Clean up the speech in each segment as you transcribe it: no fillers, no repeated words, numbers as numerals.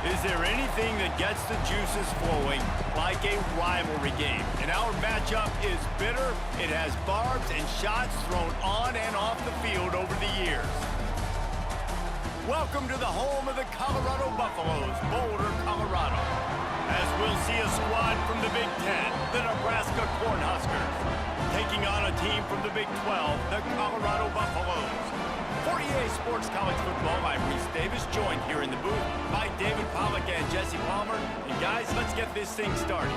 Is there anything that gets the juices flowing like a rivalry game? And our matchup is bitter. It has barbs and shots thrown on and off the field over the years. Welcome to the home of the Colorado Buffaloes, Boulder, Colorado. As we'll see a squad from the Big Ten, the Nebraska Cornhuskers, taking on a team from the Big 12, the Colorado Buffaloes. For EA Sports College Football, I'm Reese Davis, joined here in the booth by David Pollack and Jesse Palmer. And guys, let's get this thing started.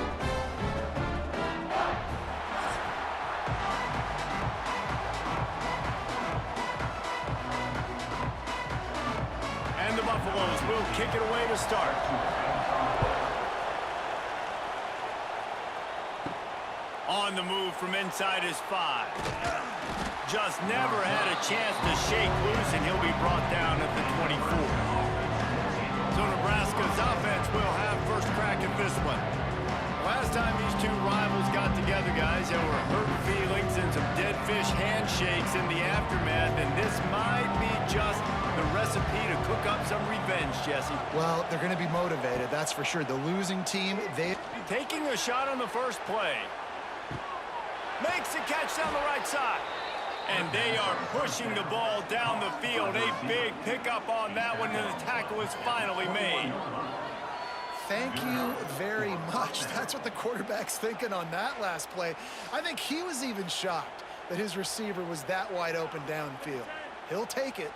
And the Buffaloes will kick it away to start. On the move from inside his 5. Just never had a chance to shake loose, and he'll be brought down at the 24. So Nebraska's offense will have first crack at this one. Last time these two rivals got together, guys, there were hurt feelings and some dead fish handshakes in the aftermath, and this might be just the recipe to cook up some revenge, Jesse. Well, they're going to be motivated, that's for sure. The losing team, taking a shot on the first play. Makes a catch down the right side. And they are pushing the ball down the field. A big pickup on that one, and the tackle is finally made. Thank you very much. That's what the quarterback's thinking on that last play. I think he was even shocked that his receiver was that wide open downfield. He'll take it.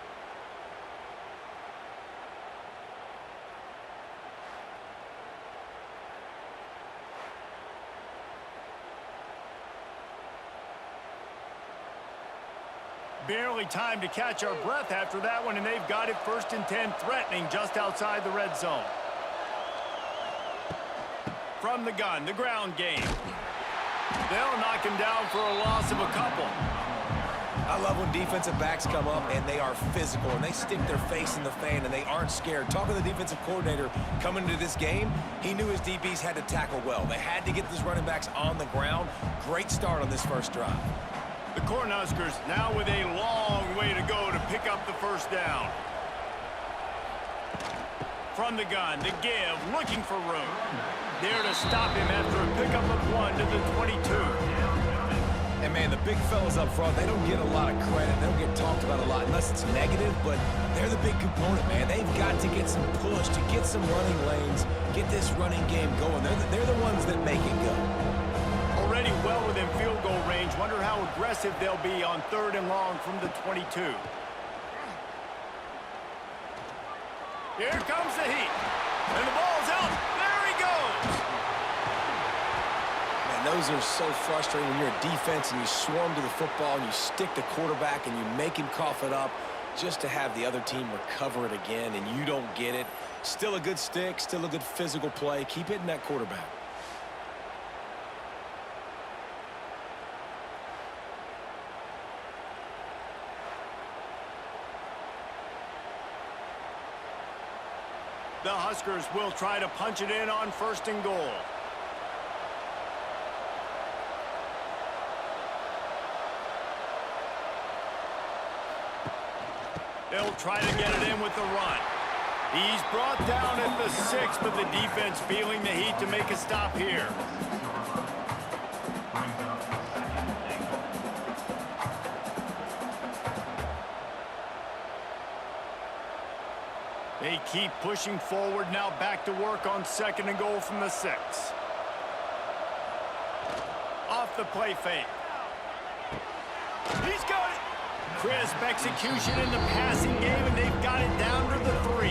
Barely time to catch our breath after that one, and they've got it 1st and 10, threatening just outside the red zone. From the gun, the ground game. They'll knock him down for a loss of a couple. I love when defensive backs come up and they are physical and they stick their face in the fan and they aren't scared. Talking to the defensive coordinator coming into this game, he knew his DBs had to tackle well. They had to get these running backs on the ground. Great start on this first drive. The Cornhuskers now with a long way to go to pick up the first down. From the gun, the give, looking for room. There to stop him after a pickup of 1 to the 22. And man, the big fellas up front, they don't get a lot of credit. They don't get talked about a lot unless it's negative, but they're the big component, man. They've got to get some push, to get some running lanes, get this running game going. They're the ones that make it go. Already well within field goal range. Wonder how aggressive they'll be on 3rd and long from the 22. Here comes the heat. And the ball's out. There he goes. Man, those are so frustrating when you're a defense and you swarm to the football and you stick the quarterback and you make him cough it up just to have the other team recover it again and you don't get it. Still a good stick, still a good physical play. Keep hitting that quarterback. The Huskers will try to punch it in on 1st and goal. They'll try to get it in with the run. He's brought down at the 6, but the defense feeling the heat to make a stop here. They keep pushing forward, now back to work on 2nd and goal from the 6. Off the play fake. He's got it. Crisp execution in the passing game, and they've got it down to the 3.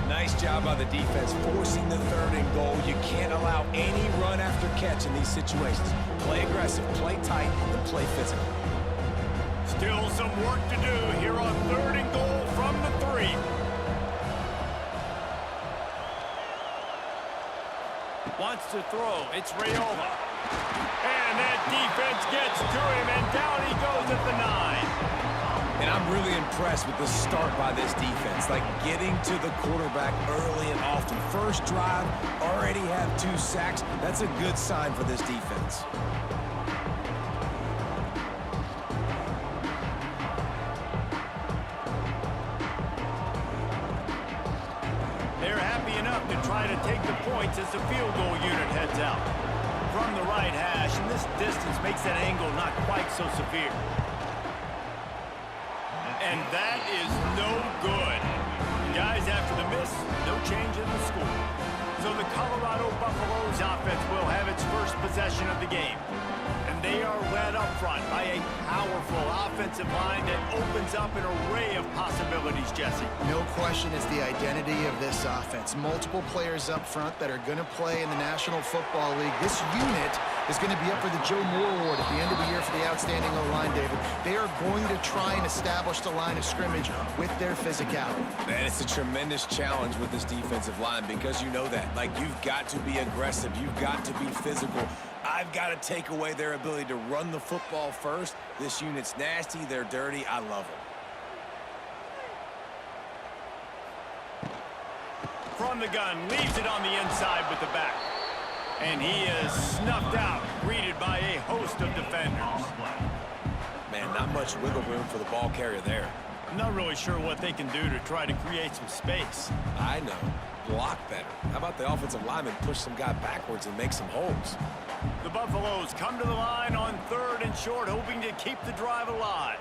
Nice job by the defense forcing the 3rd and goal. You can't allow any run after catch in these situations. Play aggressive, play tight, and play physical. Still some work to do here on 3rd and goal from the 3. Wants to throw. It's Rayola. And that defense gets to him, and down he goes at the 9. And I'm really impressed with the start by this defense, like getting to the quarterback early and often. First drive, already have 2 sacks. That's a good sign for this defense. They're try to take the points as the field goal unit heads out. From the right hash, and this distance makes that angle not quite so severe. And that is no good. Guys, after the miss, no change in the score. So the Colorado Buffaloes offense will have its first possession of the game. And they are led up front by a powerful offensive line that opens up an array of possibilities, Jesse. No question is the identity of this offense. Multiple players up front that are going to play in the National Football League. This unit is going to be up for the Joe Moore Award at the end of the year for the outstanding O-line, David. They are going to try and establish the line of scrimmage with their physicality. Man, it's a tremendous challenge with this defensive line because you know that. Like, you've got to be aggressive. You've got to be physical. I've got to take away their ability to run the football first. This unit's nasty. They're dirty. I love them. From the gun, leaves it on the inside with the back. And he is snuffed out, greeted by a host of defenders. Man, not much wiggle room for the ball carrier there. I'm not really sure what they can do to try to create some space. I know. Block better. How about the offensive lineman push some guy backwards and make some holes? The Buffaloes come to the line on 3rd and short, hoping to keep the drive alive.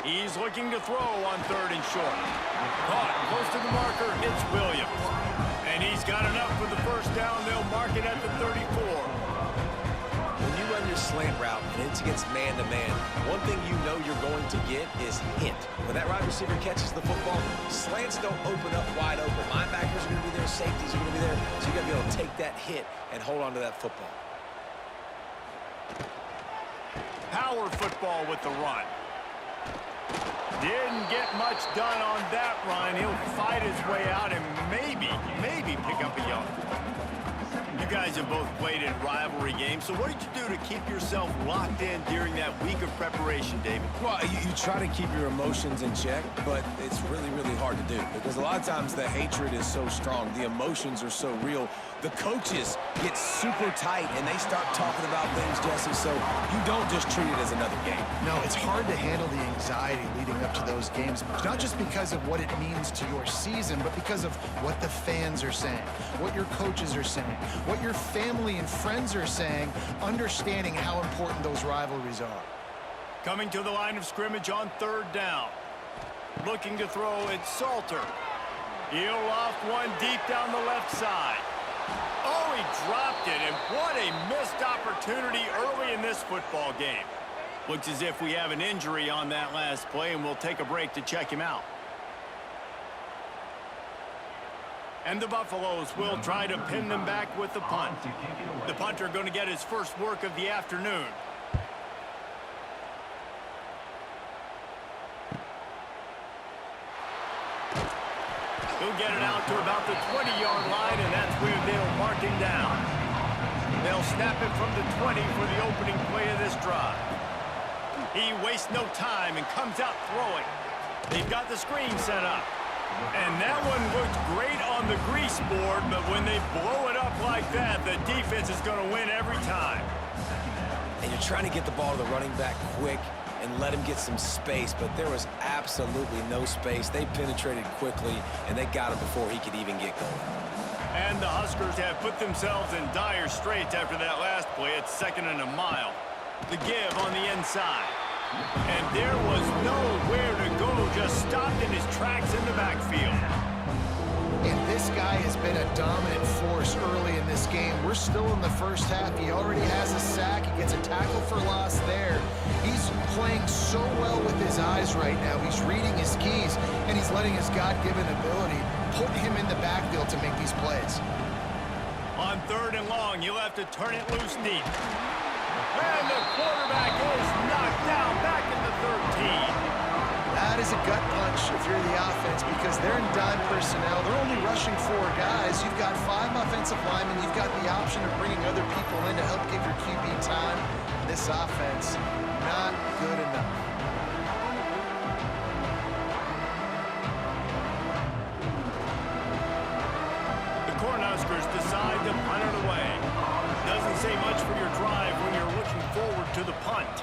He's looking to throw on 3rd and short. Caught close to the marker, it's Williams. And he's got enough for the first down. They'll mark it at the 34. When you run your slant route and it's against man-to-man, one thing you know you're going to get is hit. When that wide receiver catches the football, slants don't open up wide open. Linebackers are going to be there, safeties are going to be there, so you got to be able to take that hit and hold on to that football. Power football with the run. Didn't get much done on that run. He'll fight his way out and maybe pick up a yard. You guys have both played in rivalry games, so what did you do to keep yourself locked in during that week of preparation, David? Well, you try to keep your emotions in check, but it's really, really hard to do because a lot of times the hatred is so strong, the emotions are so real. The coaches get super tight and they start talking about things, Jesse, so you don't just treat it as another game. No, it's hard to handle the anxiety leading up to those games, not just because of what it means to your season, but because of what the fans are saying, what your coaches are saying, what your family and friends are saying, understanding how important those rivalries are. Coming to the line of scrimmage on 3rd down. Looking to throw, it's Salter. He'll loft one deep down the left side. Oh, he dropped it, and what a missed opportunity early in this football game. Looks as if we have an injury on that last play, and we'll take a break to check him out. And the Buffaloes will try to pin them back with the punt. The punter going to get his first work of the afternoon. He'll get it out to about the 20-yard line, and that's where they'll mark him down. They'll snap it from the 20 for the opening play of this drive. He wastes no time and comes out throwing. They've got the screen set up. And that one looked great on the grease board, but when they blow it up like that, the defense is going to win every time. And you're trying to get the ball to the running back quick and let him get some space, but there was absolutely no space. They penetrated quickly, and they got him before he could even get going. And the Huskers have put themselves in dire straits after that last play. It's 2nd and a mile. The give on the inside. And there was nowhere to go, just stopped in his tracks in the backfield. And this guy has been a dominant force early in this game. We're still in the first half. He already has a sack. He gets a tackle for loss there. He's playing so well with his eyes right now. He's reading his keys, and he's letting his God-given ability put him in the backfield to make these plays. On 3rd and long, you'll have to turn it loose deep. And the quarterback is knocked down back in the 13. That is a gut punch if you're the offense because they're in dime personnel. They're only rushing 4 guys. You've got 5 offensive linemen. You've got the option of bringing other people in to help give your QB time. This offense, not good enough. The Cornhuskers decide to punt it away. Doesn't say much for your drive when you're looking forward to the punt.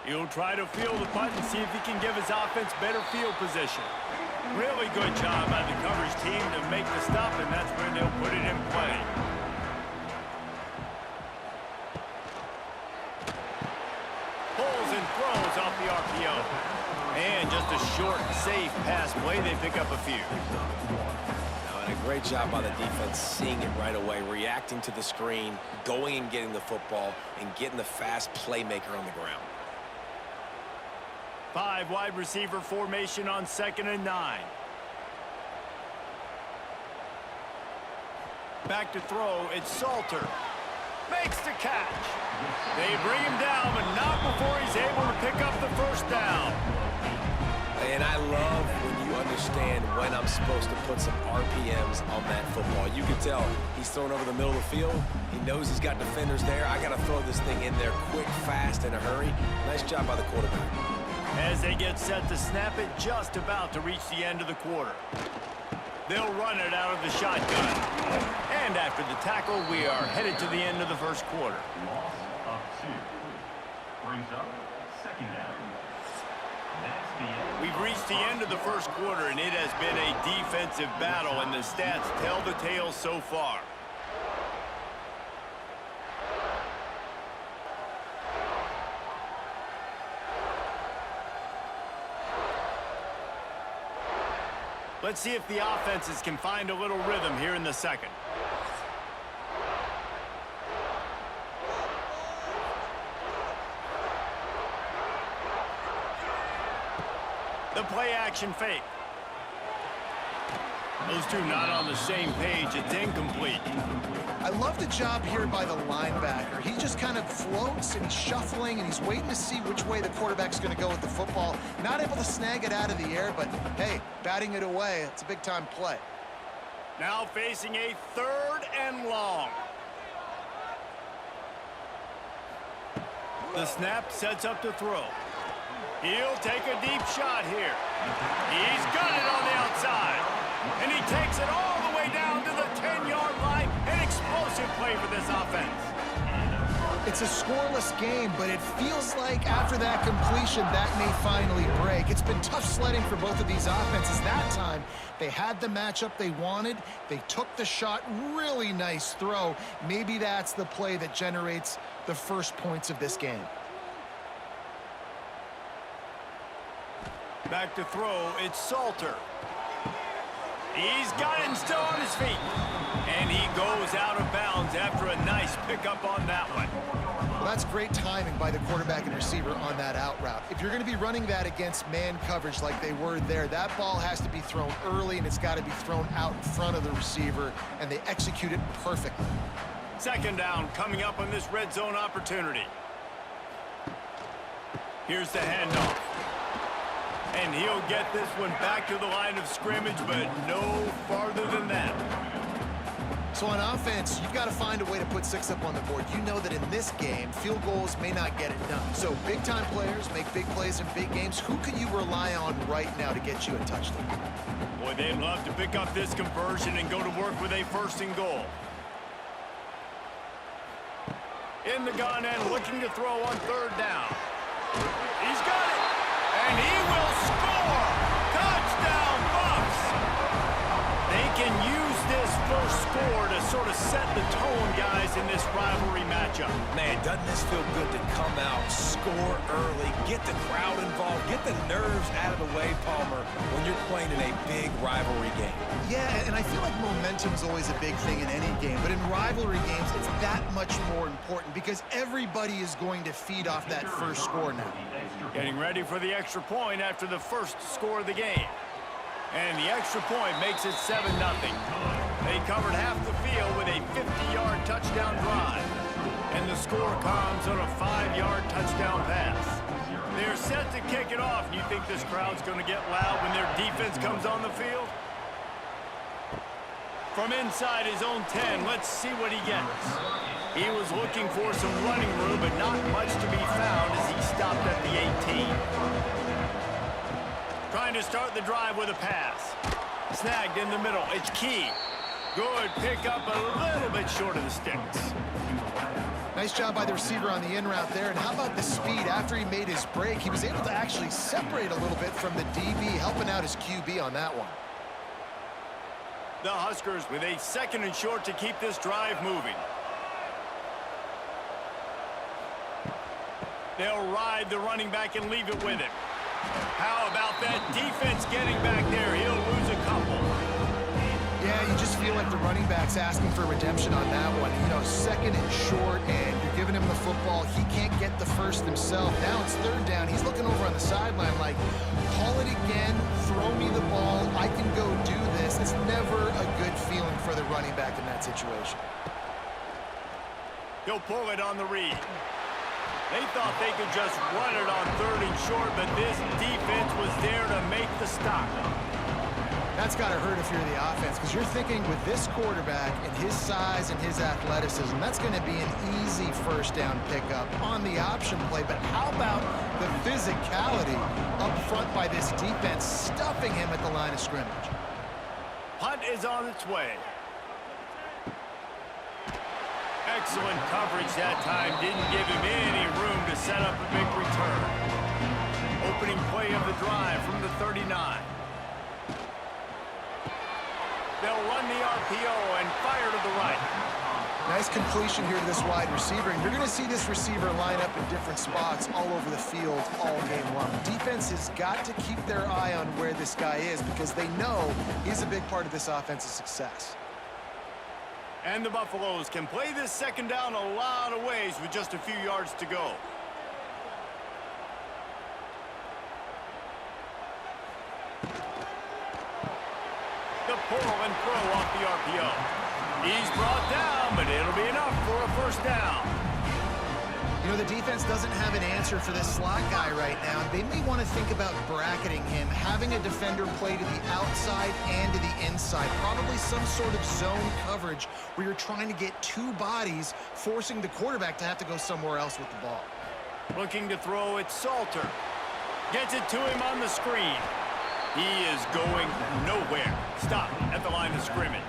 He'll try to field the punt and see if he can give his offense better field position. Really good job by the coverage team to make the stop, and that's where they'll put it in play. Pulls and throws off the RPO. And just a short, safe pass play. They pick up a few. And a great job by the defense seeing it right away, reacting to the screen, going and getting the football, and getting the fast playmaker on the ground. 5 wide receiver formation on 2nd and 9. Back to throw, it's Salter. Makes the catch. They bring him down, but not before he's able to pick up the first down. And I love when you understand when I'm supposed to put some RPMs on that football. You can tell he's thrown over the middle of the field. He knows he's got defenders there. I got to throw this thing in there quick, fast, in a hurry. Nice job by the quarterback. As they get set to snap it, just about to reach the end of the quarter. They'll run it out of the shotgun. And after the tackle, we are headed to the end of the first quarter. Loss of 2. Brings up 2nd down. That's the end. We've reached the end of the first quarter, and it has been a defensive battle, and the stats tell the tale so far. Let's see if the offenses can find a little rhythm here in the second. The play action fake. Those two not on the same page. It's incomplete. I love the job here by the linebacker. He just kind of floats and he's shuffling and he's waiting to see which way the quarterback's going to go with the football. Not able to snag it out of the air, but hey, batting it away, it's a big-time play. Now facing a 3rd and long. The snap sets up to throw. He'll take a deep shot here. He's got it on the outside. And he takes it all the way down to the 10-yard line. An explosive play for this offense. It's a scoreless game, but it feels like after that completion, that may finally break. It's been tough sledding for both of these offenses. That time, they had the matchup they wanted. They took the shot. Really nice throw. Maybe that's the play that generates the first points of this game. Back to throw, it's Salter. He's got it and still on his feet. And he goes out of bounds after a nice pickup on that one. Well, that's great timing by the quarterback and receiver on that out route. If you're going to be running that against man coverage like they were there, that ball has to be thrown early and it's got to be thrown out in front of the receiver, and they execute it perfectly. 2nd down coming up on this red zone opportunity. Here's the handoff. And he'll get this one back to the line of scrimmage, but no farther than that. So on offense, you've got to find a way to put 6 up on the board. You know that in this game, field goals may not get it done. So big-time players make big plays in big games. Who can you rely on right now to get you a touchdown? Boy, they'd love to pick up this conversion and go to work with a 1st and goal. In the gun and looking to throw on 3rd down. He's got it. And he will score! Touchdown, Bucks! They can use this first score to sort of set the tone, guys, in this rivalry matchup. Man, doesn't this feel good to come out, score early, get the crowd involved, get the nerves out of the way, Palmer, when you're playing in a big rivalry game? Yeah, and I feel like momentum's always a big thing in any game, but in rivalry games, it's that much more important because everybody is going to feed off that first score now. Getting ready for the extra point after the first score of the game. And the extra point makes it 7-0. They covered half the field with a 50-yard touchdown drive. And the score comes on a 5-yard touchdown pass. They're set to kick it off. You think this crowd's going to get loud when their defense comes on the field? From inside his own 10, let's see what he gets. He was looking for some running room, but not much to be found as he stopped at the 18. Trying to start the drive with a pass. Snagged in the middle. It's Key. Good pick up a little bit short of the sticks. Nice job by the receiver on the in route there. And how about the speed? After he made his break, he was able to actually separate a little bit from the DB, helping out his QB on that one. The Huskers with a 2nd and short to keep this drive moving. They'll ride the running back and leave it with him. How about that defense getting back there? He'll lose a couple. Yeah, you just feel like the running back's asking for redemption on that one. You know, 2nd and short, and you're giving him the football. He can't get the first himself. Now it's 3rd down. He's looking over on the sideline like, call it again, throw me the ball, I can go do this. It's never a good feeling for the running back in that situation. He'll pull it on the read. They thought they could just run it on 3rd and short, but this defense was there to make the stop. That's got to hurt if you're the offense, because you're thinking with this quarterback and his size and his athleticism, that's going to be an easy 1st down pickup on the option play. But how about the physicality up front by this defense, stuffing him at the line of scrimmage? Punt is on its way. Excellent coverage that time. Didn't give him any room to set up a big return. Opening play of the drive from the 39. They'll run the RPO and fire to the right. Nice completion here to this wide receiver, and you're going to see this receiver line up in different spots all over the field all game long. Defense has got to keep their eye on where this guy is because they know he's a big part of this offense's success. And the Buffaloes can play this 2nd down a lot of ways with just a few yards to go. The pull and throw off the RPO. He's brought down, but it'll be enough for a 1st down. You know, the defense doesn't have an answer for this slot guy right now. They may want to think about bracketing him, having a defender play to the outside and to the inside. Probably some sort of zone coverage where you're trying to get 2 bodies, forcing the quarterback to have to go somewhere else with the ball. Looking to throw it, Salter. Gets it to him on the screen. He is going nowhere. Stop at the line of scrimmage.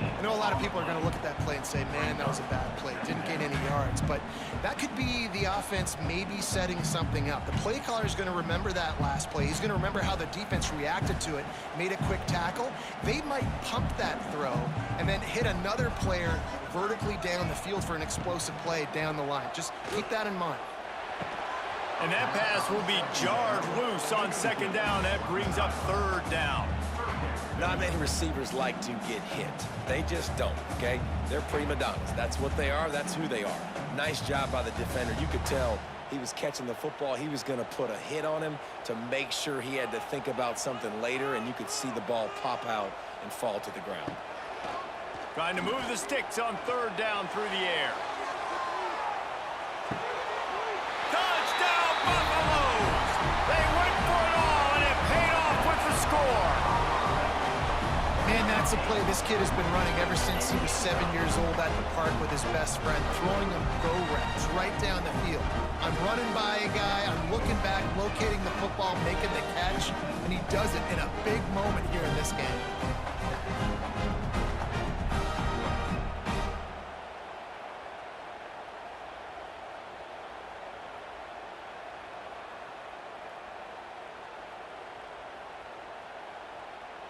I know a lot of people are going to look at that play and say, man, that was a bad play. Didn't gain any yards. But that could be the offense maybe setting something up. The play caller is going to remember that last play. He's going to remember how the defense reacted to it, made a quick tackle. They might pump that throw and then hit another player vertically down the field for an explosive play down the line. Just keep that in mind. And that pass will be jarred loose on 2nd down. That brings up 3rd down. Not many receivers like to get hit. They just don't, okay? They're prima donnas. That's what they are. That's who they are. Nice job by the defender. You could tell he was catching the football. He was going to put a hit on him to make sure he had to think about something later, and you could see the ball pop out and fall to the ground. Trying to move the sticks on 3rd down through the air. Touchdown, Buffaloes! They went for it all, and it paid off with the score. Man, that's a play this kid has been running ever since he was 7 years old at the park with his best friend, throwing him go routes right down the field. I'm running by a guy, I'm looking back, locating the football, making the catch, and he does it in a big moment here in this game.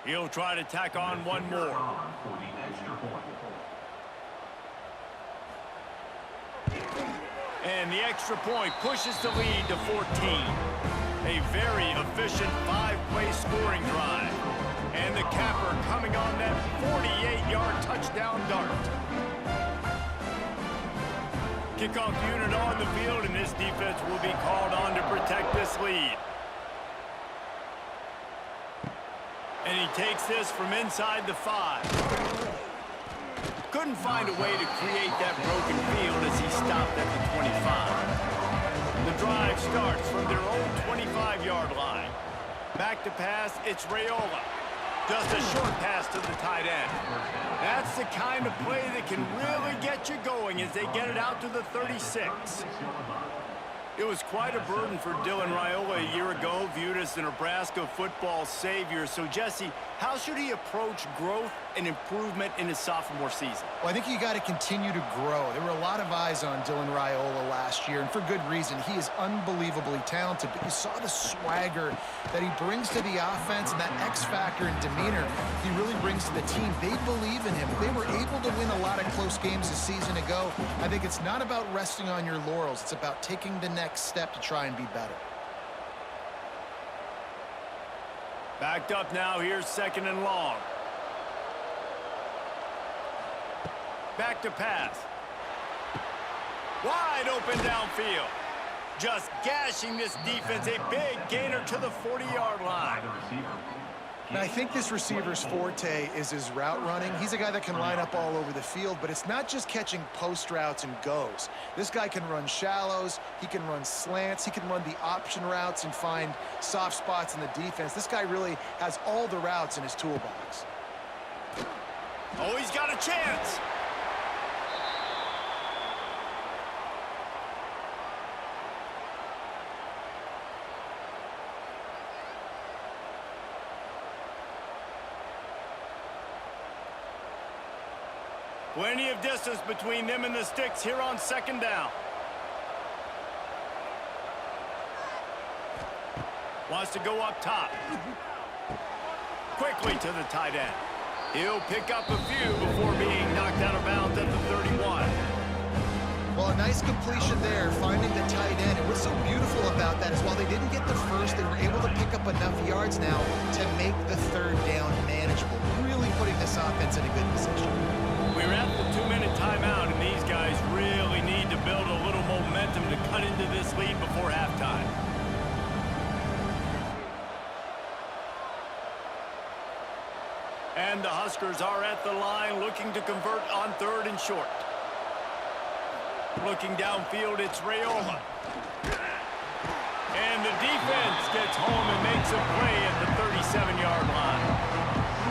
He'll try to tack on one more. For the extra point. And the extra point pushes the lead to 14. A very efficient 5-play scoring drive. And the capper coming on that 48-yard touchdown dart. Kickoff unit on the field, and this defense will be called on to protect this lead. And he takes this from inside the 5. Couldn't find a way to create that broken field as he stopped at the 25. The drive starts from their own 25-yard line. Back to pass, it's Raiola. Just a short pass to the tight end. That's the kind of play that can really get you going as they get it out to the 36. It was quite a burden for Dylan Raiola a year ago, viewed as the Nebraska football savior. So, Jesse, how should he approach growth and improvement in his sophomore season? Well, I think you got to continue to grow. There were a lot of eyes on Dylan Raiola last year, and for good reason. He is unbelievably talented, but you saw the swagger that he brings to the offense and that X factor and demeanor he really brings to the team. They believe in him. They were able to win a lot of close games a season ago. I think it's not about resting on your laurels. It's about taking the next step to try and be better. Backed up now. Here's 2nd and long. Back to pass. Wide open downfield. Just gashing this defense. A big gainer to the 40-yard line. And I think this receiver's forte is his route running. He's a guy that can line up all over the field, but it's not just catching post routes and goes. This guy can run shallows, he can run slants, he can run the option routes and find soft spots in the defense. This guy really has all the routes in his toolbox. Oh, he's got a chance. Plenty of distance between them and the sticks here on 2nd down. Wants to go up top. Quickly to the tight end. He'll pick up a few before being knocked out of bounds at the 31. Well, a nice completion there, finding the tight end. And what's so beautiful about that is while they didn't get the first, they were able to pick up enough yards now to make the 3rd down manageable, really putting this offense in a good position. We're at the 2-minute timeout, and these guys really need to build a little momentum to cut into this lead before halftime. And the Huskers are at the line looking to convert on 3rd and short. Looking downfield, it's Raiola. And the defense gets home and makes a play at the 37-yard line.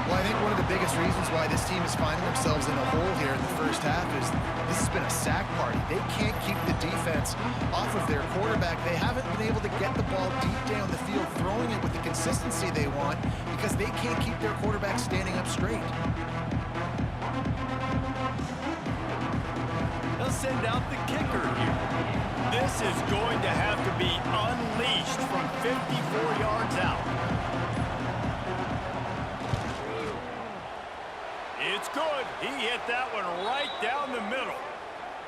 Well, I think one of the biggest reasons why this team is finding themselves in a hole here in the first half is this has been a sack party. They can't keep the defense off of their quarterback. They haven't been able to get the ball deep down the field, throwing it with the consistency they want because they can't keep their quarterback standing up straight. They'll send out the kicker here. This is going to have to be unleashed from 54 yards out. It's good. He hit that one right down the middle.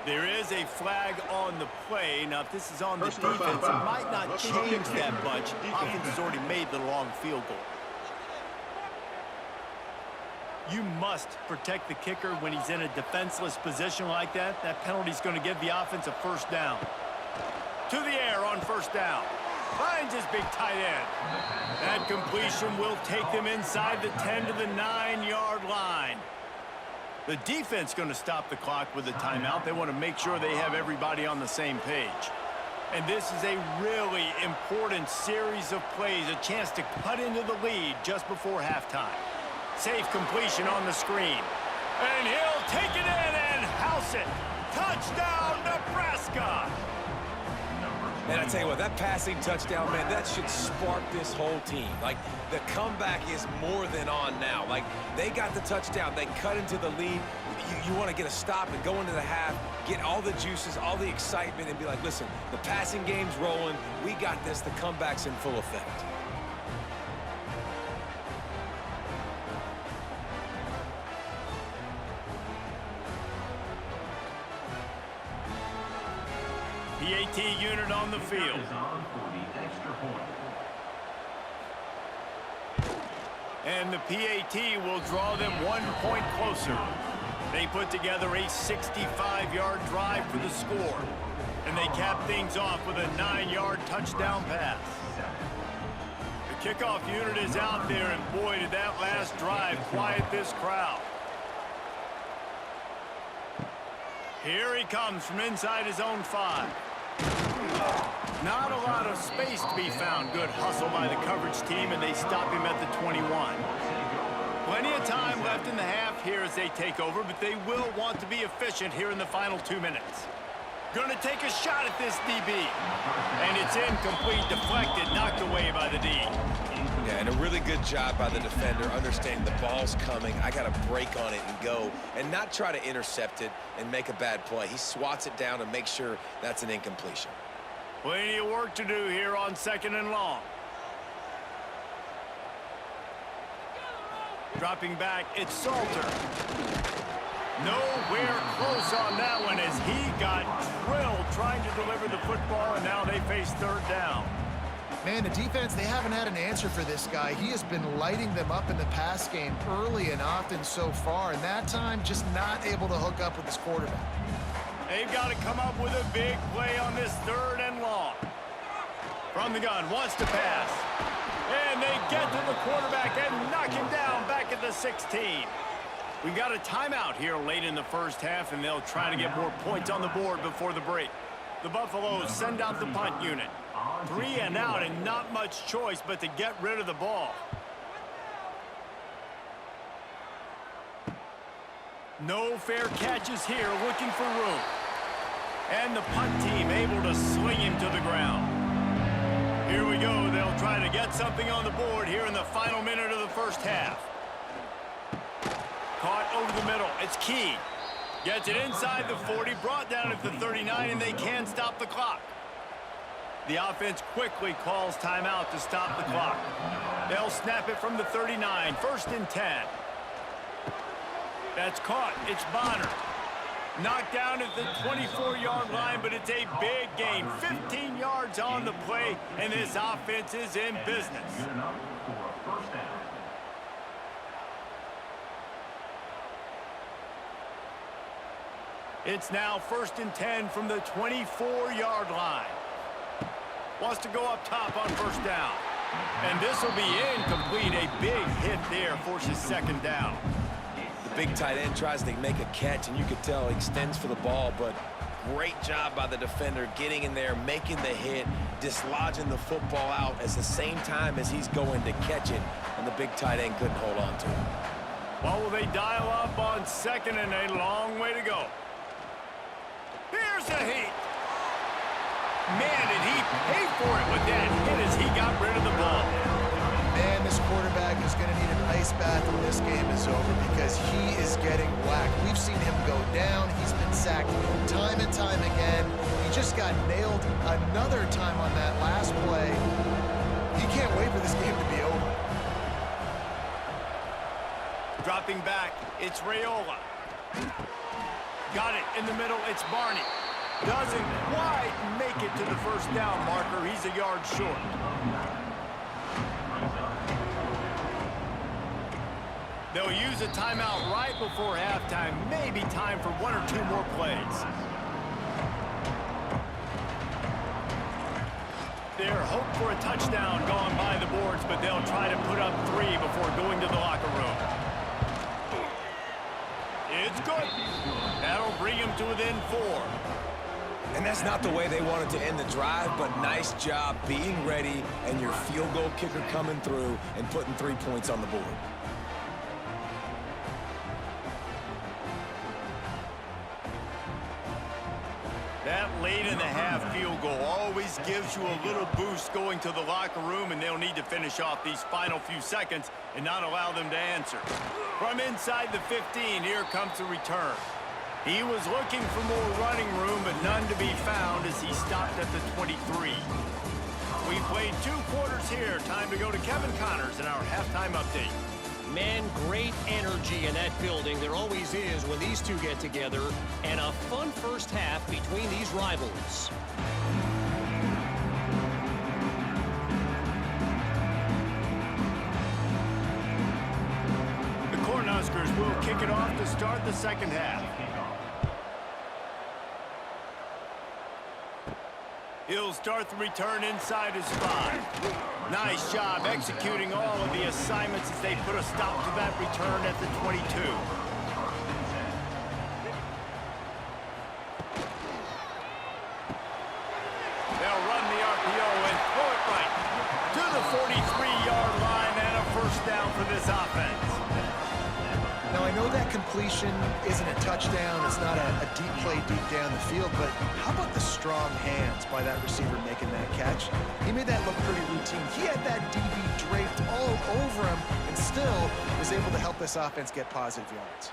There is a flag on the play. Now, if this is on the defense, it might not change that much. Offense has already made the long field goal. You must protect the kicker when he's in a defenseless position like that. That penalty's going to give the offense a 1st down. To the air on 1st down. Finds his big tight end. That completion will take them inside the 10 to the 9-yard line. The defense going to stop the clock with a timeout. They want to make sure they have everybody on the same page. And this is a really important series of plays, a chance to cut into the lead just before halftime. Safe completion on the screen. And he'll take it in and house it. Touchdown, Nebraska! And I tell you what, that passing touchdown, man, that should spark this whole team. Like, the comeback is more than on now. Like, they got the touchdown. They cut into the lead. You want to get a stop and go into the half, get all the juices, all the excitement, and be like, listen, the passing game's rolling. We got this. The comeback's in full effect. PAT unit on the field. And the PAT will draw them 1 point closer. They put together a 65-yard drive for the score. And they cap things off with a 9-yard touchdown pass. The kickoff unit is out there, and boy, did that last drive quiet this crowd. Here he comes from inside his own 5. Not a lot of space to be found. Good hustle by the coverage team, and they stop him at the 21. Plenty of time left in the half here as they take over, but they will want to be efficient here in the final 2 minutes. Gonna take a shot at this DB. And it's incomplete, deflected, knocked away by the D. Yeah, and a really good job by the defender, understanding the ball's coming. I got to break on it and go, and not try to intercept it and make a bad play. He swats it down and makes sure that's an incompletion. Plenty of work to do here on 2nd and long. Dropping back, it's Salter. Nowhere close on that one as he got drilled trying to deliver the football, and now they face 3rd down. Man, the defense, they haven't had an answer for this guy. He has been lighting them up in the pass game early and often so far, and that time just not able to hook up with his quarterback. They've got to come up with a big play on this 3rd and long. From the gun, wants to pass. And they get to the quarterback and knock him down back at the 16. We've got a timeout here late in the first half, and they'll try to get more points on the board before the break. The Buffaloes send out the punt unit. 3 and out, and not much choice but to get rid of the ball. No fair catches here, looking for room. And the punt team able to sling him to the ground. Here we go. They'll try to get something on the board here in the final minute of the first half. Caught over the middle. It's Key. Gets it inside the 40, brought down at the 39, and they can stop the clock. The offense quickly calls timeout to stop the clock. They'll snap it from the 39, 1st and 10. That's caught. It's Bonner. Knocked down at the 24-yard line, but it's a big gain. 15 yards on the play, and this offense is in business. Good enough for a 1st down. It's now 1st and 10 from the 24-yard line. Wants to go up top on 1st down. And this will be incomplete. A big hit there forces 2nd down. The big tight end tries to make a catch, and you could tell he extends for the ball, but great job by the defender getting in there, making the hit, dislodging the football out at the same time as he's going to catch it, and the big tight end couldn't hold on to it. Well, will they dial up on 2nd and a long way to go? Here's a heat. Man, did he pay for it with that hit as he got rid of the ball. Man, this quarterback is going to need an ice bath when this game is over because he is getting whacked. We've seen him go down. He's been sacked time and time again. He just got nailed another time on that last play. He can't wait for this game to be over. Dropping back, it's Raiola. Got it in the middle, it's Barney. Doesn't quite make it to the 1st down marker. He's a yard short. They'll use a timeout right before halftime. Maybe time for 1 or 2 more plays. Their hope for a touchdown gone by the boards, but they'll try to put up 3 before going to the locker room. It's good. That'll bring him to within 4. And that's not the way they wanted to end the drive, but nice job being ready and your field goal kicker coming through and putting 3 points on the board. That late in the half field goal always gives you a little boost going to the locker room, and they'll need to finish off these final few seconds and not allow them to answer. From inside the 15, here comes the return. He was looking for more running room, but none to be found as he stopped at the 23. We played 2 quarters here. Time to go to Kevin Connors in our halftime update. Man, great energy in that building. There always is when these two get together, and a fun first half between these rivals. The Cornhuskers will kick it off to start the second half. He'll start the return inside his 5. Nice job executing all of the assignments as they put a stop to that return at the 22. They'll run the RPO and throw it right to the 43-yard line, and a 1st down for this offense. Now, I know that completion isn't a touchdown. It's not a deep play deep down the field, but how about the strong hands by that receiver making that catch? He made that look pretty routine. He had that DB draped all over him and still was able to help this offense get positive yards.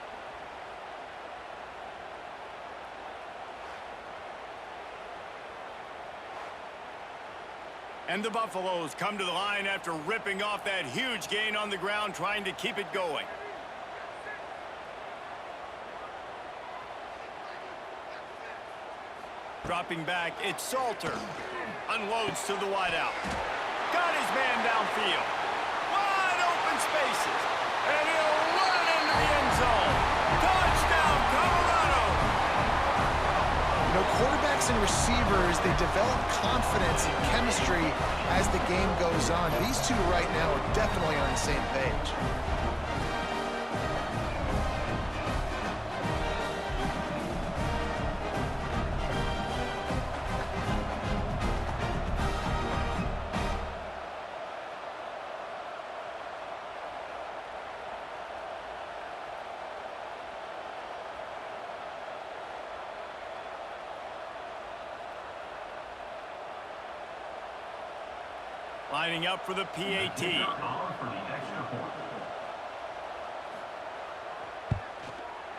And the Buffaloes come to the line after ripping off that huge gain on the ground, trying to keep it going. Dropping back, it's Salter. Unloads to the wideout. Got his man downfield. Wide open spaces. And he'll run it into the end zone. Touchdown, Colorado! You know, quarterbacks and receivers, they develop confidence and chemistry as the game goes on. These two right now are definitely on the same page. Lining up for the PAT.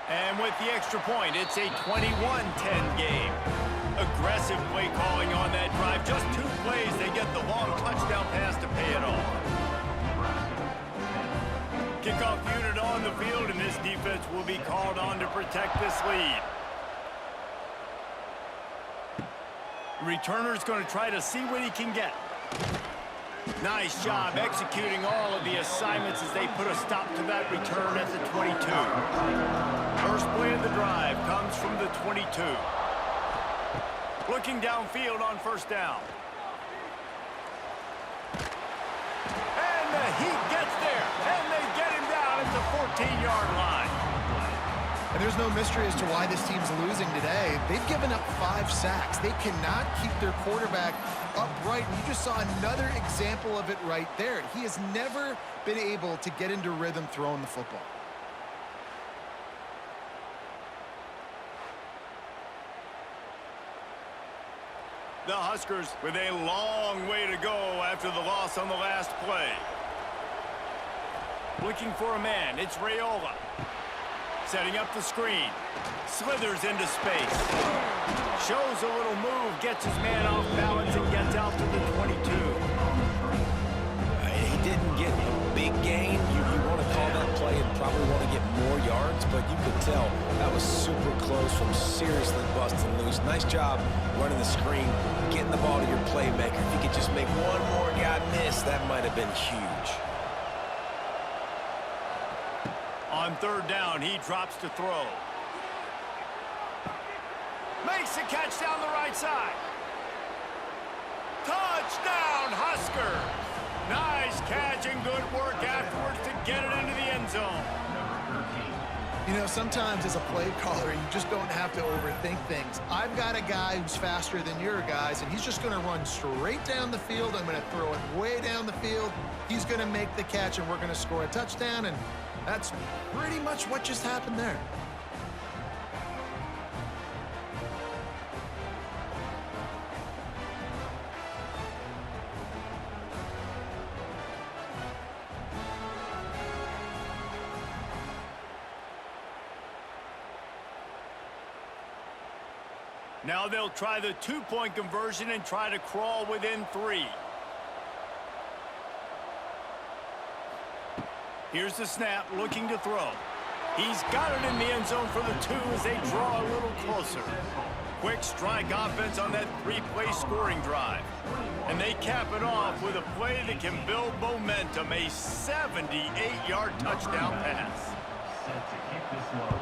And with the extra point, it's a 21-10 game. Aggressive play calling on that drive. Just 2 plays, they get the long touchdown pass to pay it off. Kickoff unit on the field, and this defense will be called on to protect this lead. Returner's going to try to see what he can get. Nice job executing all of the assignments as they put a stop to that return at the 22. First play of the drive comes from the 22. Looking downfield on first down. And the Heat gets there, and they get him down at the 14-yard line. And there's no mystery as to why this team's losing today. They've given up 5 sacks. They cannot keep their quarterback upright. And you just saw another example of it right there. He has never been able to get into rhythm throwing the football. The Huskers with a long way to go after the loss on the last play. Looking for a man, it's Raiola. Setting up the screen. Slithers into space. Shows a little move, gets his man off balance, and gets out to the 22. He didn't get a big gain. You want to call that play and probably want to get more yards, but you could tell that was super close from seriously busting loose. Nice job running the screen, getting the ball to your playmaker. If you could just make one more guy miss, that might have been huge. On third down, he drops to throw. Makes the catch down the right side. Touchdown, Huskers! Nice catch and good work afterwards to get it into the end zone. You know, sometimes as a play caller, you just don't have to overthink things. I've got a guy who's faster than your guys, and he's just going to run straight down the field. I'm going to throw it way down the field. He's going to make the catch, and we're going to score a touchdown, and that's pretty much what just happened there. Now they'll try the 2-point conversion and try to crawl within 3. Here's the snap, looking to throw. He's got it in the end zone for the 2 as they draw a little closer. Quick strike offense on that 3-play scoring drive. And they cap it off with a play that can build momentum, a 78-yard touchdown pass. Set to kick this one.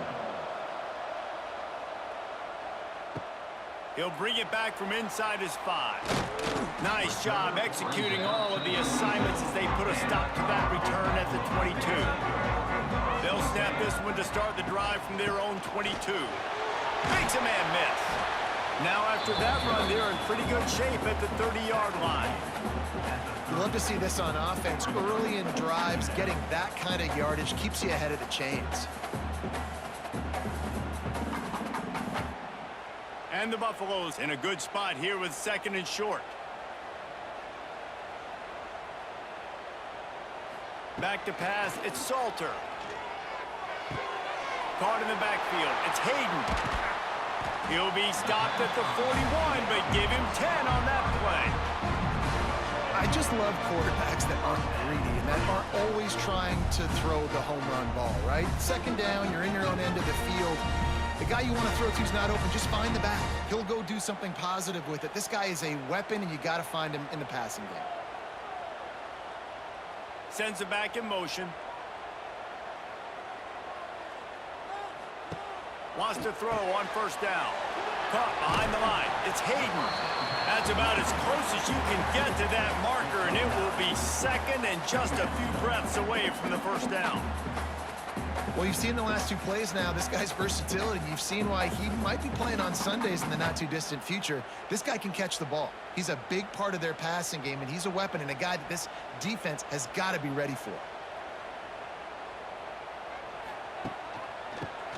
He'll bring it back from inside his 5. Nice job executing all of the assignments as they put a stop to that return at the 22. They'll snap this one to start the drive from their own 22. Makes a man miss. Now after that run, they're in pretty good shape at the 30-yard line. You love to see this on offense. Early in drives, getting that kind of yardage keeps you ahead of the chains. And the Buffaloes in a good spot here with 2nd and short. Back to pass, it's Salter. Caught in the backfield, it's Hayden. He'll be stopped at the 41, but give him 10 on that play. I just love quarterbacks that aren't greedy and that aren't always trying to throw the home run ball, right? 2nd down, you're in your own end of the field. The guy you want to throw to is not open. Just find the back. He'll go do something positive with it. This guy is a weapon, and you got to find him in the passing game. Sends it back in motion. Wants to throw on 1st down. Caught behind the line. It's Hayden. That's about as close as you can get to that marker, and it will be 2nd and just a few breaths away from the 1st down. Well, you've seen the last 2 plays now. This guy's versatility. You've seen why he might be playing on Sundays in the not-too-distant future. This guy can catch the ball. He's a big part of their passing game, and he's a weapon and a guy that this defense has got to be ready for.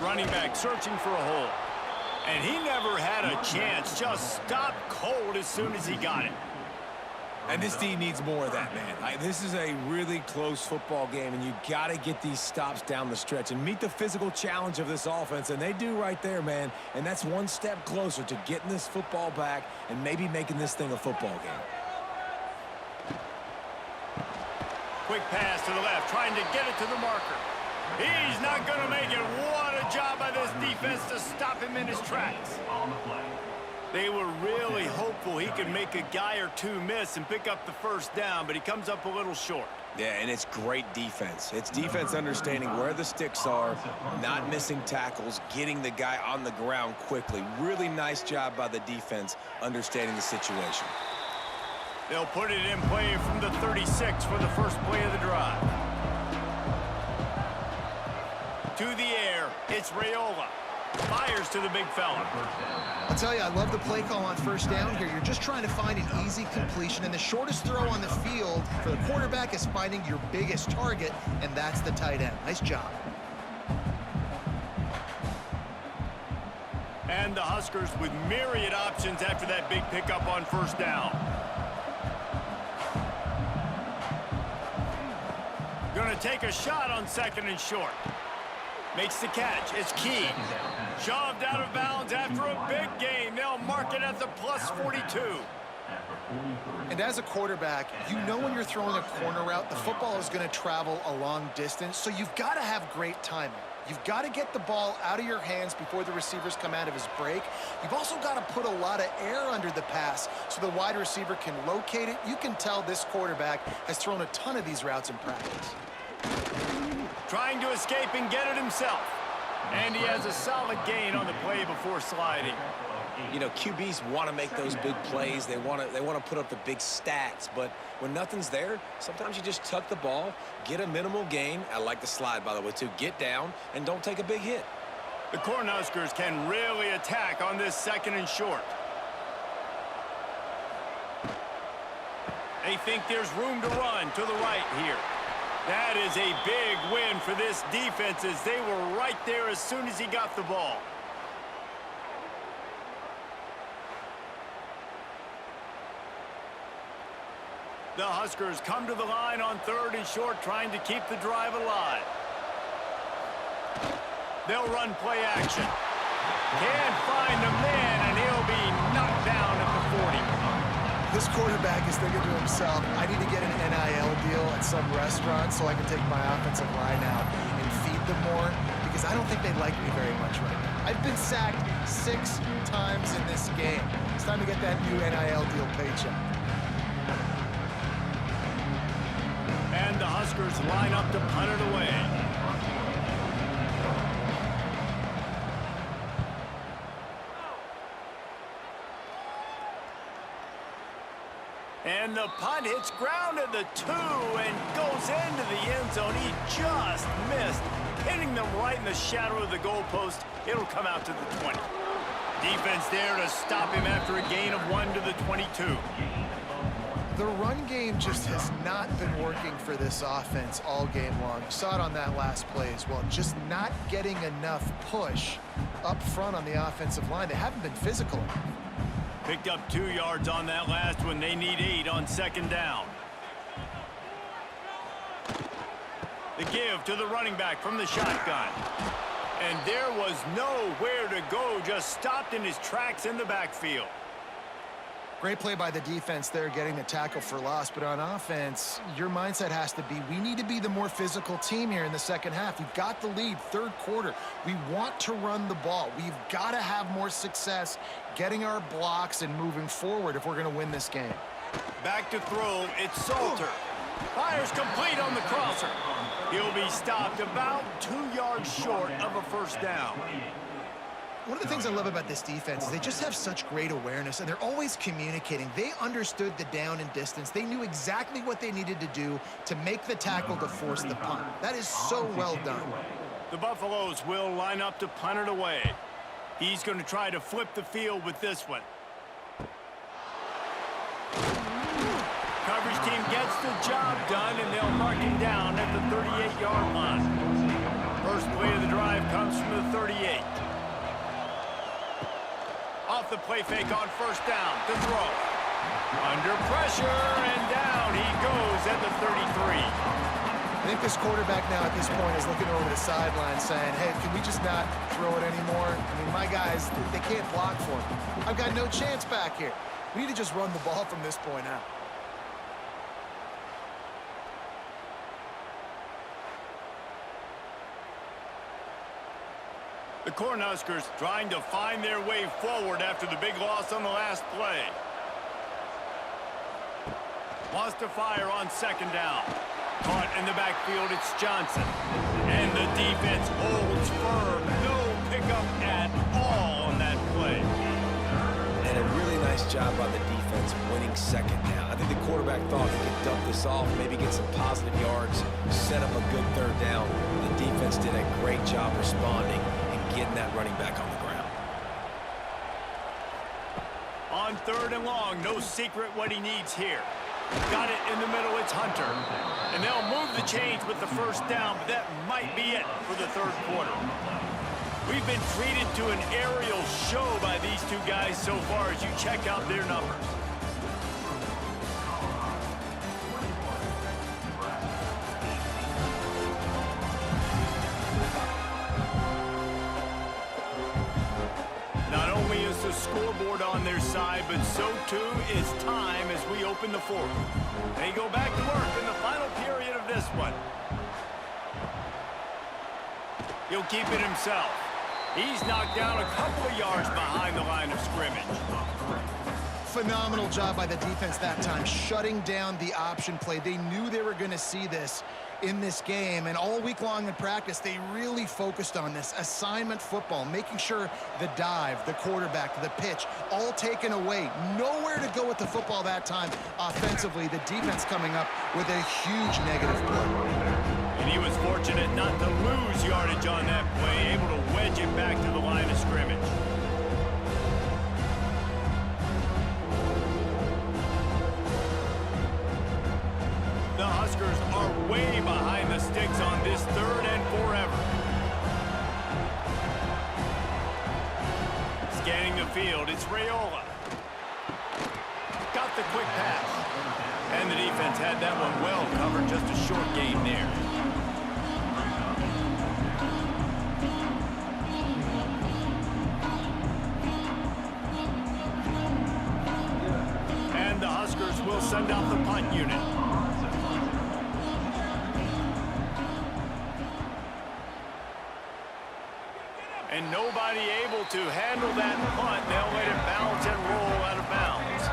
Running back searching for a hole. And he never had a chance. Just stopped cold as soon as he got it. And this D needs more of that, man. This is a really close football game, and you got to get these stops down the stretch and meet the physical challenge of this offense, and they do right there, man. And that's one step closer to getting this football back and maybe making this thing a football game. Quick pass to the left, trying to get it to the marker. He's not going to make it. What a job by this defense to stop him in his tracks. On the play. They were really hopeful he could make a guy or two miss and pick up the 1st down, but he comes up a little short. Yeah, and it's great defense. It's defense understanding where the sticks are, not missing tackles, getting the guy on the ground quickly. Really nice job by the defense understanding the situation. They'll put it in play from the 36 for the first play of the drive. To the air, it's Raiola. Fires to the big fella. I'll tell you, I love the play call on 1st down here. You're just trying to find an easy completion, and the shortest throw on the field for the quarterback is finding your biggest target, and that's the tight end. Nice job. And the Huskers with myriad options after that big pickup on 1st down. Gonna take a shot on 2nd and short. Makes the catch. It's Key. Shoved out of bounds after a big gain. They'll mark it at the +42. And as a quarterback, you know when you're throwing a corner route, the football is going to travel a long distance, so you've got to have great timing. You've got to get the ball out of your hands before the receivers come out of his break. You've also got to put a lot of air under the pass so the wide receiver can locate it. You can tell this quarterback has thrown a ton of these routes in practice. Trying to escape and get it himself. And he has a solid gain on the play before sliding. You know, QBs want to make those big plays. They want to put up the big stats. But when nothing's there, sometimes you just tuck the ball, get a minimal gain. I like the slide, by the way, too. Get down and don't take a big hit. The Cornhuskers can really attack on this 2nd and short. They think there's room to run to the right here. That is a big win for this defense as they were right there as soon as he got the ball. The Huskers come to the line on 3rd and short, trying to keep the drive alive. They'll run play action. Can't find a man, and he'll be knocked down at the 40. This quarterback is thinking to himself, I need to get an NIL deal at some restaurant so I can take my offensive line out and feed them more, because I don't think they like me very much right now. I've been sacked 6 times in this game. It's time to get that new NIL deal paycheck. And the Huskers line up to punt it away. And the punt hits ground at the 2 and goes into the end zone. He just missed, hitting them right in the shadow of the goalpost. It'll come out to the 20. Defense there to stop him after a gain of 1 to the 22. The run game just has not been working for this offense all game long. You saw it on that last play as well. Just not getting enough push up front on the offensive line. They haven't been physical. Picked up 2 yards on that last one. They need 8 on second down. The give to the running back from the shotgun. And there was nowhere to go, just stopped in his tracks in the backfield. Great play by the defense there, getting the tackle for loss. But on offense, your mindset has to be, we need to be the more physical team here in the second half. We've got the lead, third quarter. We want to run the ball. We've got to have more success getting our blocks and moving forward if we're going to win this game. Back to throw, it's Salter. Fires complete on the crosser. He'll be stopped about 2 yards short of a first down. One of the things I love about this defense is they just have such great awareness, and they're always communicating. They understood the down and distance. They knew exactly what they needed to do to make the tackle to force the punt. That is so well done. The Buffaloes will line up to punt it away. He's going to try to flip the field with this one. Coverage team gets the job done, and they'll mark him down at the 38-yard line. First play of the drive comes from the 38. Off the play fake on first down, the throw. Under pressure, and down he goes at the 33. I think this quarterback now at this point is looking over the sideline saying, hey, can we just not throw it anymore? I mean, my guys, they can't block for him. I've got no chance back here. We need to just run the ball from this point out. The Cornhuskers trying to find their way forward after the big loss on the last play. Wants to fire on second down. Caught in the backfield, it's Johnson. And the defense holds firm. No pickup at all on that play. And a really nice job by the defense winning second down. I think the quarterback thought he could dump this off, maybe get some positive yards, set up a good third down. The defense did a great job responding and getting that running back on the ground. On third and long, no secret what he needs here. Got it in the middle, it's Hunter. And they'll move the chains with the first down, but that might be it for the third quarter. We've been treated to an aerial show by these two guys so far as you check out their numbers. Not only is the scoreboard on their side, but so too is time as we open the fourth. They go back to work in the final period of this one. He'll keep it himself. He's knocked down a couple of yards behind the line of scrimmage. Phenomenal job by the defense that time, shutting down the option play. They knew they were going to see this in this game, and all week long in practice, they really focused on this assignment football, making sure the dive, the quarterback, the pitch, all taken away. Nowhere to go with the football that time offensively. The defense coming up with a huge negative play. And he was fortunate not to lose yardage on that play, able to wedge it back to the line of scrimmage. The Huskers are way behind the sticks on this third and forever. Scanning the field, it's Raiola. Got the quick pass. And the defense had that one well covered, just a short gain there. And the Huskers will send out the punt unit. And nobody able to handle that punt. They'll let it bounce and roll out of bounds.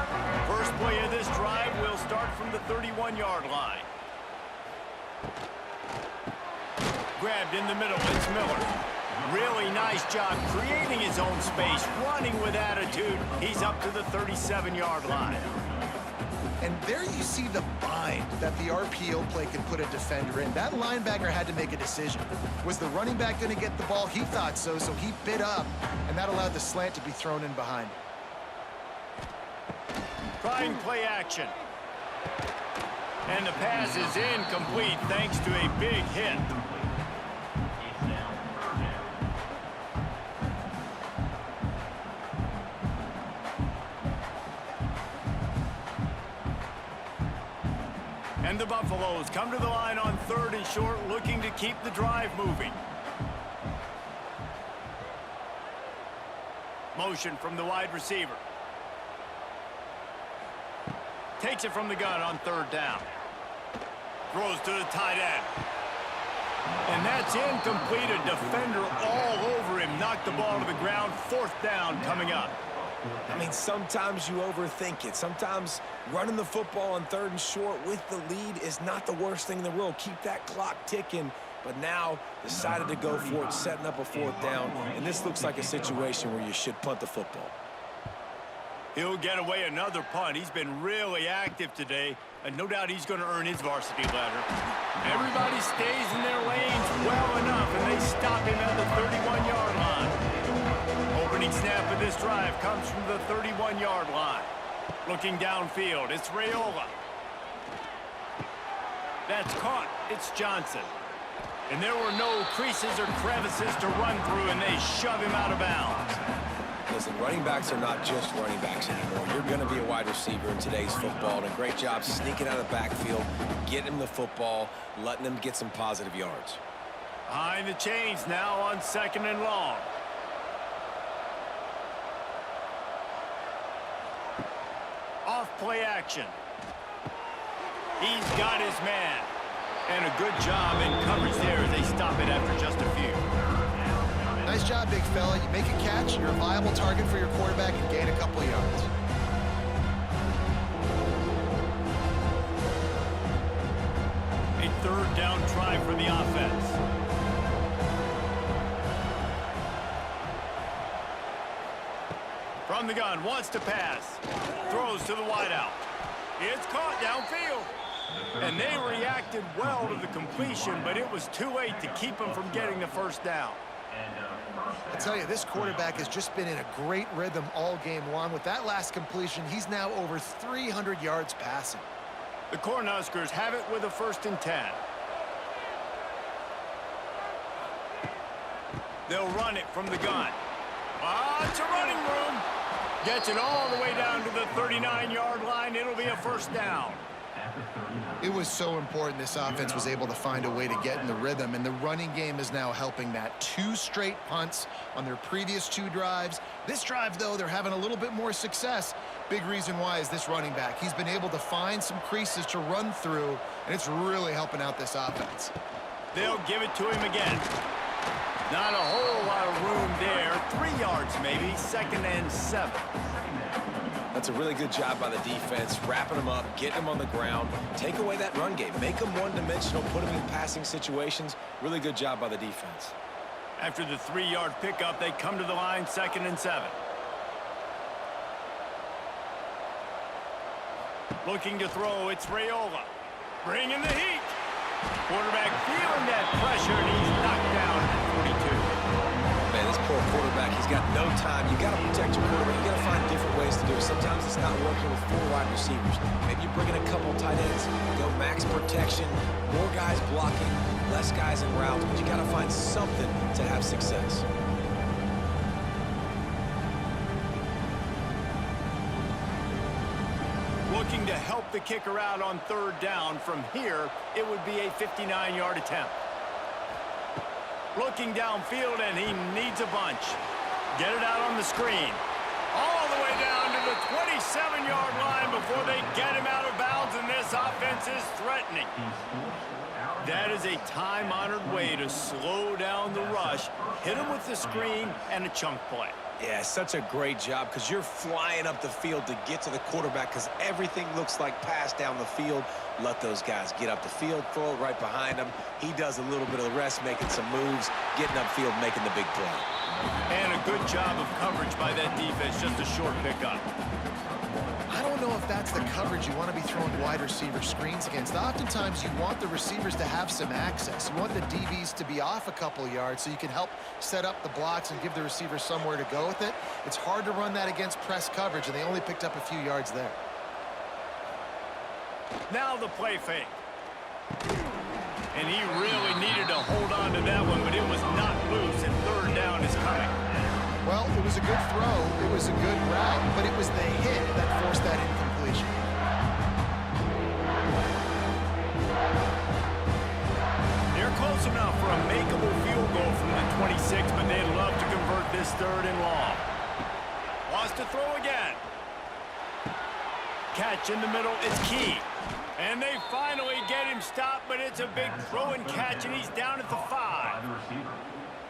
First play of this drive will start from the 31-yard line. Grabbed in the middle, it's Miller. Really nice job creating his own space, running with attitude. He's up to the 37-yard line. And there you see the bind that the RPO play can put a defender in. That linebacker had to make a decision. Was the running back going to get the ball? He thought so, so he bit up, and that allowed the slant to be thrown in behind. Trying play action. And the pass is incomplete thanks to a big hit. It's now third down. And the Buffaloes come to the line on 3rd and short, looking to keep the drive moving. Motion from the wide receiver. Takes it from the gun on 3rd down. Throws to the tight end. And that's incomplete. A defender all over him. Knocked the ball to the ground. 4th down coming up. I mean, sometimes you overthink it. Sometimes running the football on 3rd and short with the lead is not the worst thing in the world. Keep that clock ticking. But now decided to go for it, setting up a 4th down. And this looks like a situation where you should punt the football. He'll get away another punt. He's been really active today, and no doubt he's going to earn his varsity letter. Everybody stays in their lanes well enough, and they stop him at the 31-yard line. Opening snap of this drive comes from the 31-yard line. Looking downfield, it's Raiola. That's caught. It's Johnson. And there were no creases or crevices to run through, and they shove him out of bounds. Listen, running backs are not just running backs anymore. You're going to be a wide receiver in today's football, and a great job sneaking out of the backfield, getting him the football, letting him get some positive yards. Behind the chains now on 2nd and long. Off play action. He's got his man. And a good job in coverage there as they stop it after just a few. Nice job, big fella. You make a catch, you're a viable target for your quarterback and gain a couple of yards. A 3rd down try for the offense. From the gun, wants to pass. Throws to the wideout. It's caught downfield. And they reacted well to the completion, but it was too late to keep them from getting the 1st down. I tell you, this quarterback has just been in a great rhythm all game long. With that last completion, he's now over 300 yards passing. The Cornhuskers have it with a 1st and 10. They'll run it from the gun. It's a running room. Gets it all the way down to the 39-yard line. It'll be a 1st down. It was so important this offense was able to find a way to get in the rhythm, and the running game is now helping that. 2 straight punts on their previous 2 drives. This drive, though, they're having a little bit more success. Big reason why is this running back. He's been able to find some creases to run through, and it's really helping out this offense. They'll give it to him again. Not a whole lot of room there. 3 yards maybe. 2nd and 7. That's a really good job by the defense, wrapping them up, getting them on the ground. Take away that run game. Make them one-dimensional, put them in passing situations. Really good job by the defense. After the 3-yard pickup, they come to the line 2nd and 7. Looking to throw, it's Raiola. Bringing the heat. Quarterback feeling that pressure, and he's knocked down at 42. Man, this poor quarterback, he's got no time. You got to protect your quarterback. You got to find different ways to do it. Sometimes it's not working with 4 wide receivers. Maybe you bring in a couple tight ends, go max protection, more guys blocking, less guys in routes, but you got to find something to have success. Looking to help the kicker out on 3rd down. From here, it would be a 59-yard attempt. Looking downfield, and he needs a bunch. Get it out on the screen. All the way down to the 27-yard line before they get him out of bounds, and this offense is threatening. That is a time-honored way to slow down the rush, hit him with the screen, and a chunk play. Yeah, such a great job because you're flying up the field to get to the quarterback because everything looks like pass down the field. Let those guys get up the field, throw it right behind him. He does a little bit of the rest, making some moves, getting upfield, making the big play. And a good job of coverage by that defense, just a short pickup. I don't know if that's the coverage you want to be throwing wide receiver screens against. Oftentimes, you want the receivers to have some access. You want the DBs to be off a couple yards so you can help set up the blocks and give the receiver somewhere to go with it. It's hard to run that against press coverage, and they only picked up a few yards there. Now the play fake. And he really needed to hold on to that one, but it was not loose, and third down is coming. Well, it was a good throw. It was a good route, but it was the hit that forced that incompletion. They're close enough for a makeable field goal from the 26, but they'd love to convert this third and long. Wants to throw again. Catch in the middle, it's key. And they finally get him stopped, but it's a big throw and catch, and he's down at the 5.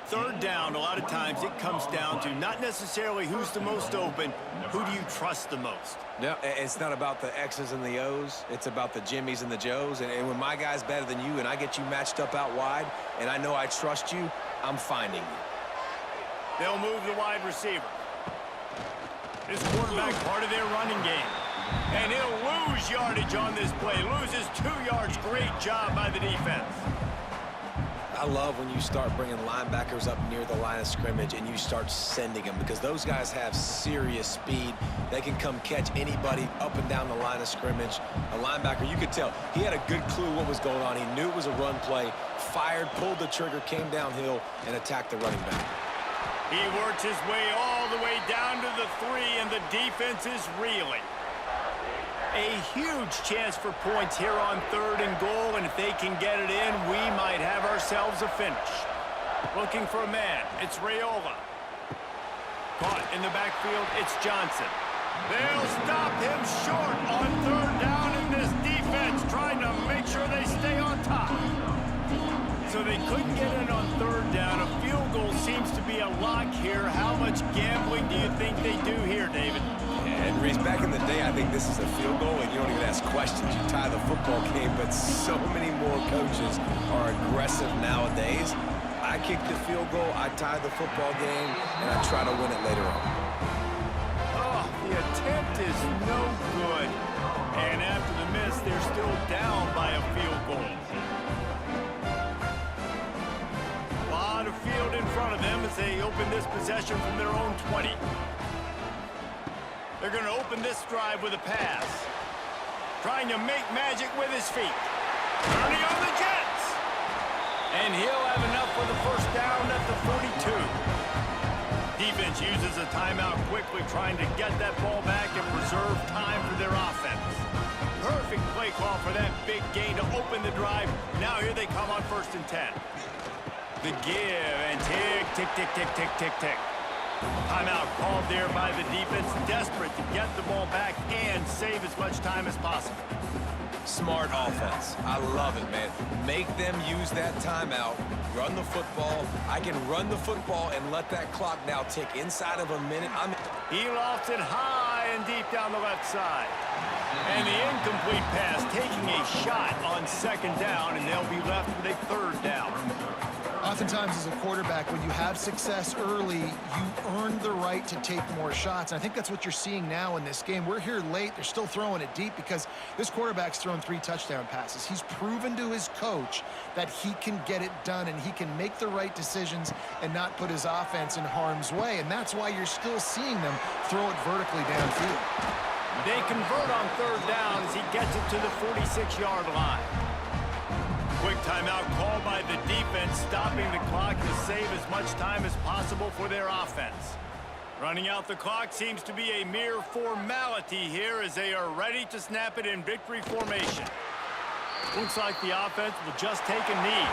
Third down, a lot of times it comes down to not necessarily who's the most open, who do you trust the most? No, it's not about the X's and the O's. It's about the Jimmies and the Joes. And when my guy's better than you and I get you matched up out wide and I know I trust you, I'm finding you. They'll move the wide receiver. This quarterback part of their running game. And he'll lose yardage on this play. Loses 2 yards. Great job by the defense. I love when you start bringing linebackers up near the line of scrimmage and you start sending them because those guys have serious speed. They can come catch anybody up and down the line of scrimmage. A linebacker, you could tell, he had a good clue what was going on. He knew it was a run play, fired, pulled the trigger, came downhill, and attacked the running back. He worked his way all the way down to the 3, and the defense is reeling. A huge chance for points here on 3rd and goal, and if they can get it in, we might have ourselves a finish. Looking for a man, it's Raiola. Caught in the backfield, it's Johnson. They'll stop him short on 3rd down, and this defense trying to make sure they stay on top. So they couldn't get in on 3rd down. A field goal seems to be a lock here. How much gambling do you think they do here, David? And Reese, back in the day, I think this is a field goal, and you don't even ask questions. You tie the football game, but so many more coaches are aggressive nowadays. I kick the field goal, I tie the football game, and I try to win it later on. Oh, the attempt is no good. And after the miss, they're still down by a field goal. A lot of field in front of them as they open this possession from their own 20. They're going to open this drive with a pass. Trying to make magic with his feet. Turning on the Jets. And he'll have enough for the first down at the 42. Defense uses a timeout quickly, trying to get that ball back and preserve time for their offense. Perfect play call for that big gain to open the drive. Now here they come on 1st and 10. The give and tick, tick, tick, tick, tick, tick, tick. Timeout called there by the defense, desperate to get the ball back and save as much time as possible. Smart offense. I love it, man. Make them use that timeout, run the football. I can run the football and let that clock now tick inside of a minute. He lofts it high and deep down the left side. And the incomplete pass taking a shot on 2nd down, and they'll be left with a 3rd down. Oftentimes as a quarterback, when you have success early, you earn the right to take more shots. And I think that's what you're seeing now in this game. We're here late. They're still throwing it deep because this quarterback's thrown 3 touchdown passes. He's proven to his coach that he can get it done and he can make the right decisions and not put his offense in harm's way. And that's why you're still seeing them throw it vertically downfield. They convert on 3rd down as he gets it to the 46-yard line. Quick timeout called by the defense, stopping the clock to save as much time as possible for their offense. Running out the clock seems to be a mere formality here as they are ready to snap it in victory formation. Looks like the offense will just take a knee.